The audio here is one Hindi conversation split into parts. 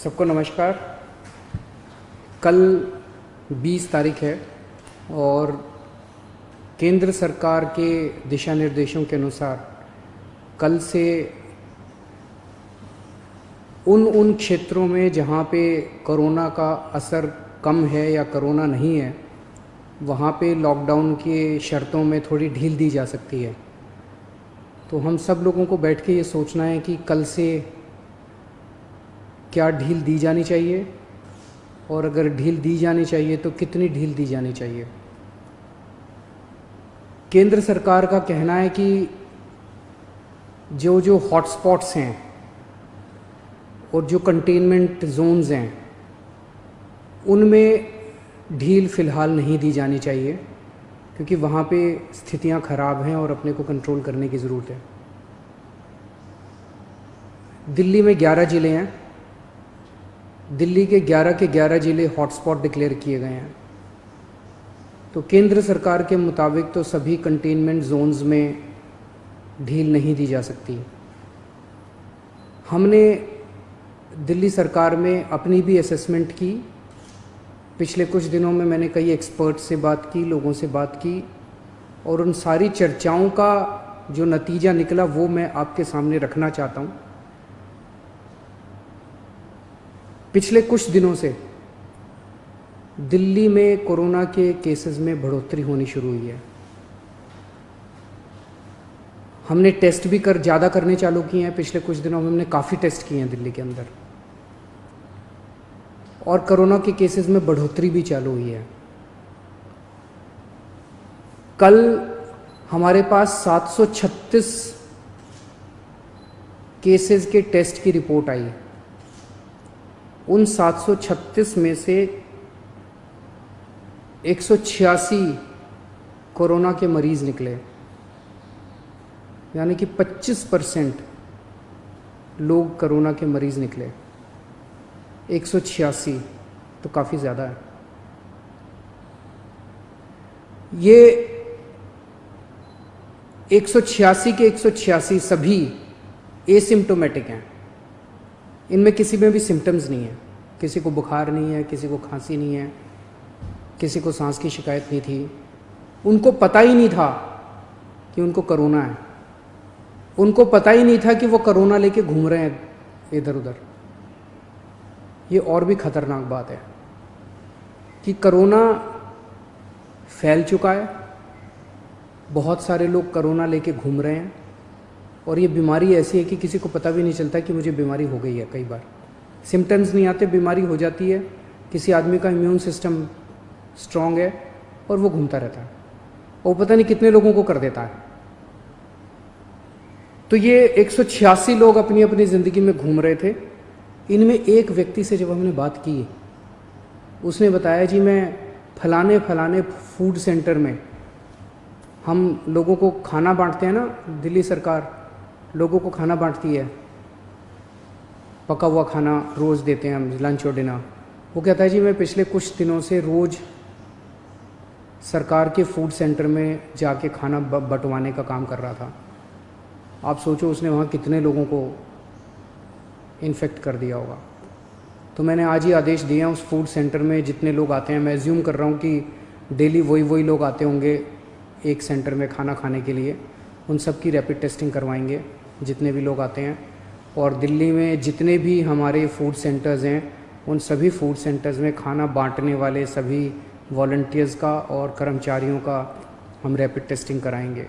सबको नमस्कार। कल 20 तारीख है और केंद्र सरकार के दिशा निर्देशों के अनुसार कल से उन क्षेत्रों में जहाँ पे कोरोना का असर कम है या कोरोना नहीं है, वहाँ पे लॉकडाउन के शर्तों में थोड़ी ढील दी जा सकती है। तो हम सब लोगों को बैठ के ये सोचना है कि कल से क्या ढील दी जानी चाहिए और अगर ढील दी जानी चाहिए तो कितनी ढील दी जानी चाहिए। केंद्र सरकार का कहना है कि जो हॉटस्पॉट्स हैं और जो कंटेनमेंट जोन्स हैं उनमें ढील फ़िलहाल नहीं दी जानी चाहिए, क्योंकि वहाँ पे स्थितियाँ ख़राब हैं और अपने को कंट्रोल करने की ज़रूरत है। दिल्ली में 11 ज़िले हैं। दिल्ली के 11 ज़िले हॉटस्पॉट डिक्लेयर किए गए हैं। तो केंद्र सरकार के मुताबिक तो सभी कंटेनमेंट जोन्स में ढील नहीं दी जा सकती। हमने दिल्ली सरकार में अपनी भी असेसमेंट की। पिछले कुछ दिनों में मैंने कई एक्सपर्ट से बात की, लोगों से बात की, और उन सारी चर्चाओं का जो नतीजा निकला वो मैं आपके सामने रखना चाहता हूँ। पिछले कुछ दिनों से दिल्ली में कोरोना के केसेस में बढ़ोतरी होनी शुरू हुई है। हमने टेस्ट भी ज़्यादा करने चालू किए हैं। पिछले कुछ दिनों में हमने काफ़ी टेस्ट किए हैं दिल्ली के अंदर, और कोरोना के केसेस में बढ़ोतरी भी चालू हुई है। कल हमारे पास 736 केसेस के टेस्ट की रिपोर्ट आई। उन 736 में से 186 कोरोना के मरीज़ निकले, यानी कि 25% लोग कोरोना के मरीज़ निकले। 186 तो काफ़ी ज़्यादा है। ये 186 के 186 सभी एसिम्प्टोमेटिक हैं। इनमें किसी में भी सिम्टम्स नहीं है। किसी को बुखार नहीं है, किसी को खांसी नहीं है, किसी को सांस की शिकायत नहीं थी। उनको पता ही नहीं था कि उनको कोरोना है। उनको पता ही नहीं था कि वो कोरोना लेके घूम रहे हैं इधर उधर। ये और भी खतरनाक बात है कि कोरोना फैल चुका है। बहुत सारे लोग कोरोना लेके घूम रहे हैं, और ये बीमारी ऐसी है कि किसी को पता भी नहीं चलता कि मुझे बीमारी हो गई है। कई बार सिम्टम्स नहीं आते, बीमारी हो जाती है। किसी आदमी का इम्यून सिस्टम स्ट्रांग है और वो घूमता रहता है, और पता नहीं कितने लोगों को कर देता है। तो ये 186 लोग अपनी अपनी ज़िंदगी में घूम रहे थे। इनमें एक व्यक्ति से जब हमने बात की, उसने बताया जी मैं फलाने फूड सेंटर में, हम लोगों को खाना बांटते हैं ना, दिल्ली सरकार लोगों को खाना बांटती है, पका हुआ खाना रोज़ देते हैं हम, लंच और डिनर। वो कहता है जी मैं पिछले कुछ दिनों से रोज़ सरकार के फूड सेंटर में जाके खाना बंटवाने का काम कर रहा था। आप सोचो उसने वहाँ कितने लोगों को इन्फेक्ट कर दिया होगा। तो मैंने आज ही आदेश दिए हैं उस फूड सेंटर में जितने लोग आते हैं, मैं एज्यूम कर रहा हूँ कि डेली वही लोग आते होंगे एक सेंटर में खाना खाने के लिए, उन सब की रैपिड टेस्टिंग करवाएंगे जितने भी लोग आते हैं। और दिल्ली में जितने भी हमारे फूड सेंटर्स हैं, उन सभी फूड सेंटर्स में खाना बांटने वाले सभी वॉलंटियर्स का और कर्मचारियों का हम रैपिड टेस्टिंग कराएंगे।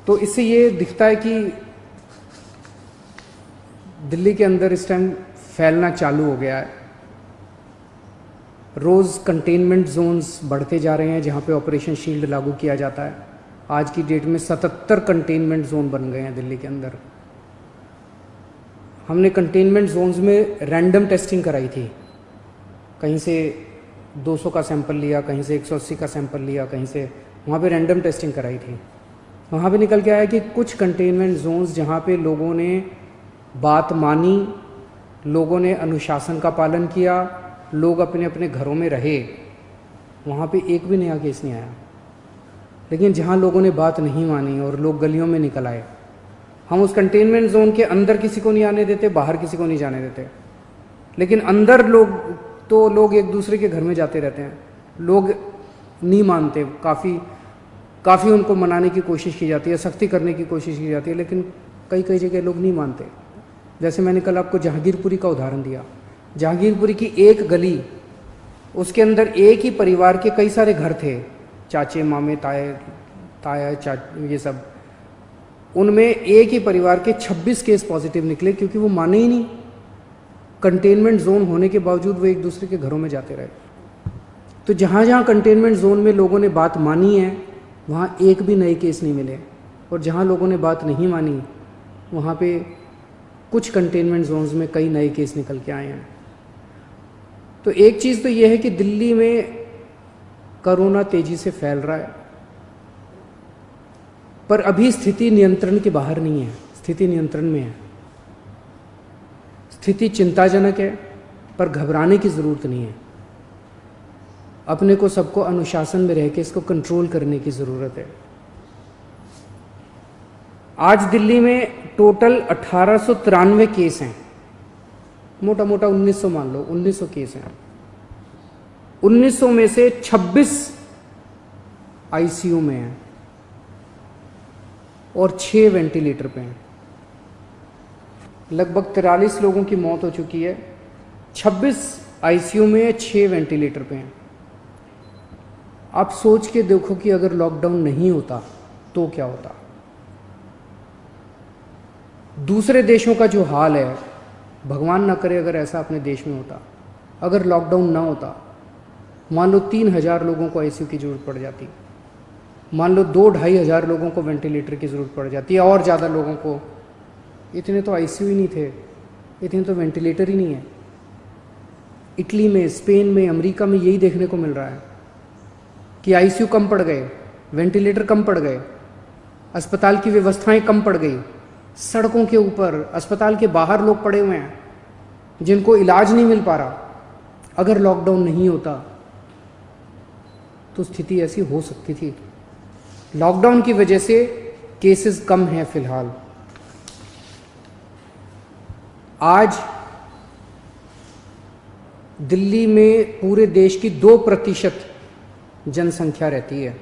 तो इससे ये दिखता है कि दिल्ली के अंदर इस टाइम फैलना चालू हो गया है। रोज़ कंटेनमेंट जोन्स बढ़ते जा रहे हैं जहाँ पे ऑपरेशन शील्ड लागू किया जाता है। आज की डेट में 77 कंटेनमेंट जोन बन गए हैं दिल्ली के अंदर। हमने कंटेनमेंट जोन्स में रैंडम टेस्टिंग कराई थी। कहीं से 200 का सैंपल लिया, कहीं से 180 का सैंपल लिया, कहीं से, वहाँ पे रैंडम टेस्टिंग कराई थी। वहाँ पे निकल के आया कि कुछ कंटेनमेंट जोन्स जहाँ पे लोगों ने बात मानी, लोगों ने अनुशासन का पालन किया, लोग अपने अपने घरों में रहे, वहाँ पे एक भी नया केस नहीं आया। लेकिन जहाँ लोगों ने बात नहीं मानी और लोग गलियों में निकल आए, हम उस कंटेनमेंट जोन के अंदर किसी को नहीं आने देते, बाहर किसी को नहीं जाने देते, लेकिन अंदर लोग एक दूसरे के घर में जाते रहते हैं। लोग नहीं मानते, काफ़ी उनको मनाने की कोशिश की जाती है, सख्ती करने की कोशिश की जाती है, लेकिन कई जगह लोग नहीं मानते। जैसे मैंने कल आपको जहांगीरपुरी का उदाहरण दिया। जहांगीरपुरी की एक गली, उसके अंदर एक ही परिवार के कई सारे घर थे, चाचे मामे ताया ये सब, उनमें एक ही परिवार के 26 केस पॉजिटिव निकले, क्योंकि वो माने ही नहीं। कंटेनमेंट जोन होने के बावजूद वो एक दूसरे के घरों में जाते रहे। तो जहाँ जहाँ कंटेनमेंट जोन में लोगों ने बात मानी है, वहाँ एक भी नए केस नहीं मिले, और जहाँ लोगों ने बात नहीं मानी, वहाँ पे कुछ कंटेनमेंट जोन्स में कई नए केस निकल के आए हैं। तो एक चीज़ तो ये है कि दिल्ली में कोरोना तेजी से फैल रहा है, पर अभी स्थिति नियंत्रण के बाहर नहीं है, स्थिति नियंत्रण में है। स्थिति चिंताजनक है, पर घबराने की ज़रूरत नहीं है। अपने को सबको अनुशासन में रह के इसको कंट्रोल करने की ज़रूरत है। आज दिल्ली में टोटल 1893 केस हैं, मोटा मोटा 1900 मान लो, 1900 केस हैं। 1900 में से 26 आईसीयू में हैं और 6 वेंटिलेटर पे हैं। लगभग 43 लोगों की मौत हो चुकी है। 26 आईसीयू में है, 6 वेंटिलेटर पे हैं। आप सोच के देखो कि अगर लॉकडाउन नहीं होता तो क्या होता। दूसरे देशों का जो हाल है, भगवान ना करे अगर ऐसा अपने देश में होता, अगर लॉकडाउन ना होता, मान लो 3000 लोगों को आईसीयू की ज़रूरत पड़ जाती, मान लो 2-2.5 हज़ार लोगों को वेंटिलेटर की ज़रूरत पड़ जाती है, और ज़्यादा लोगों को। इतने तो आईसीयू ही नहीं थे, इतने तो वेंटिलेटर ही नहीं है। इटली में, स्पेन में, अमेरिका में यही देखने को मिल रहा है कि आईसीयू कम पड़ गए, वेंटिलेटर कम पड़ गए, अस्पताल की व्यवस्थाएं कम पड़ गई। सड़कों के ऊपर, अस्पताल के बाहर लोग पड़े हुए हैं जिनको इलाज नहीं मिल पा रहा। अगर लॉकडाउन नहीं होता तो स्थिति ऐसी हो सकती थी। लॉकडाउन की वजह से केसेस कम हैं फिलहाल। आज दिल्ली में पूरे देश की 2% जनसंख्या रहती है,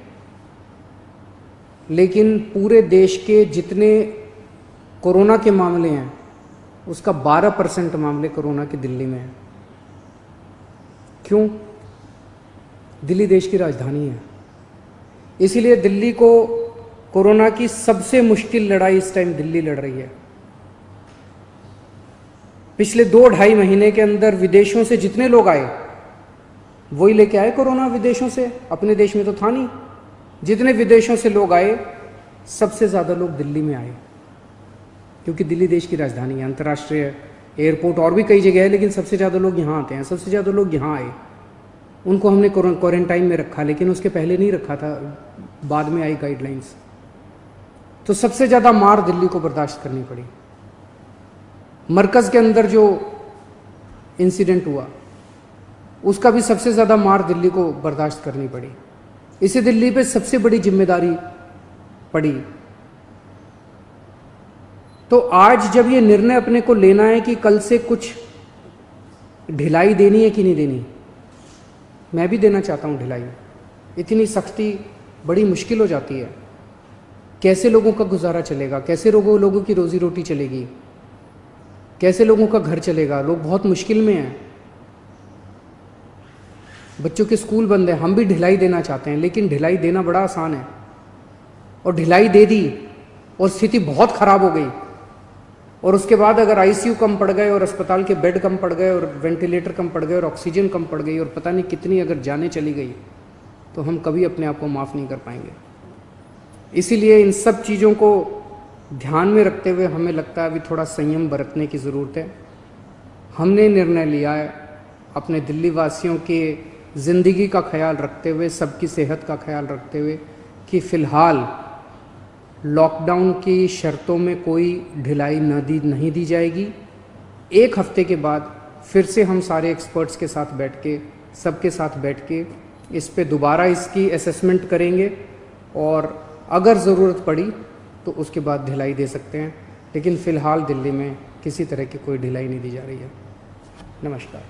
लेकिन पूरे देश के जितने कोरोना के मामले हैं उसका 12% मामले कोरोना के दिल्ली में हैं। क्यों? दिल्ली देश की राजधानी है, इसीलिए दिल्ली को कोरोना की सबसे मुश्किल लड़ाई इस टाइम दिल्ली लड़ रही है। पिछले 2-2.5 महीने के अंदर विदेशों से जितने लोग आए वही लेके आए कोरोना विदेशों से, अपने देश में तो था नहीं। जितने विदेशों से लोग आए, सबसे ज़्यादा लोग दिल्ली में आए, क्योंकि दिल्ली देश की राजधानी है, अंतर्राष्ट्रीय एयरपोर्ट और भी कई जगह है, लेकिन सबसे ज़्यादा लोग यहाँ आते हैं। सबसे ज़्यादा लोग यहाँ आए, उनको हमने क्वारंटाइन में रखा, लेकिन उसके पहले नहीं रखा था, बाद में आई गाइडलाइंस। तो सबसे ज़्यादा मार दिल्ली को बर्दाश्त करनी पड़ी। मरकज़ के अंदर जो इंसिडेंट हुआ उसका भी सबसे ज़्यादा मार दिल्ली को बर्दाश्त करनी पड़ी। इसे दिल्ली पे सबसे बड़ी जिम्मेदारी पड़ी। तो आज जब ये निर्णय अपने को लेना है कि कल से कुछ ढिलाई देनी है कि नहीं देनी, मैं भी देना चाहता हूँ ढिलाई। इतनी सख्ती बड़ी मुश्किल हो जाती है। कैसे लोगों का गुजारा चलेगा, कैसे लोगों की रोजी रोटी चलेगी, कैसे लोगों का घर चलेगा। लोग बहुत मुश्किल में हैं, बच्चों के स्कूल बंद है। हम भी ढिलाई देना चाहते हैं, लेकिन ढिलाई देना बड़ा आसान है। और ढिलाई दे दी और स्थिति बहुत ख़राब हो गई, और उसके बाद अगर आईसीयू कम पड़ गए और अस्पताल के बेड कम पड़ गए और वेंटिलेटर कम पड़ गए और ऑक्सीजन कम पड़ गई और पता नहीं कितनी अगर जानें चली गई, तो हम कभी अपने आप को माफ़ नहीं कर पाएंगे। इसीलिए इन सब चीज़ों को ध्यान में रखते हुए हमें लगता है अभी थोड़ा संयम बरतने की ज़रूरत है। हमने निर्णय लिया है अपने दिल्ली वासियों के ज़िंदगी का ख्याल रखते हुए, सबकी सेहत का ख्याल रखते हुए, कि फ़िलहाल लॉकडाउन की शर्तों में कोई ढिलाई नहीं दी जाएगी। 1 हफ्ते के बाद फिर से हम सारे एक्सपर्ट्स के साथ बैठ के, सबके साथ बैठ के इस पे दोबारा इसकी असेसमेंट करेंगे, और अगर ज़रूरत पड़ी तो उसके बाद ढिलाई दे सकते हैं। लेकिन फ़िलहाल दिल्ली में किसी तरह की कोई ढिलाई नहीं दी जा रही है। नमस्कार।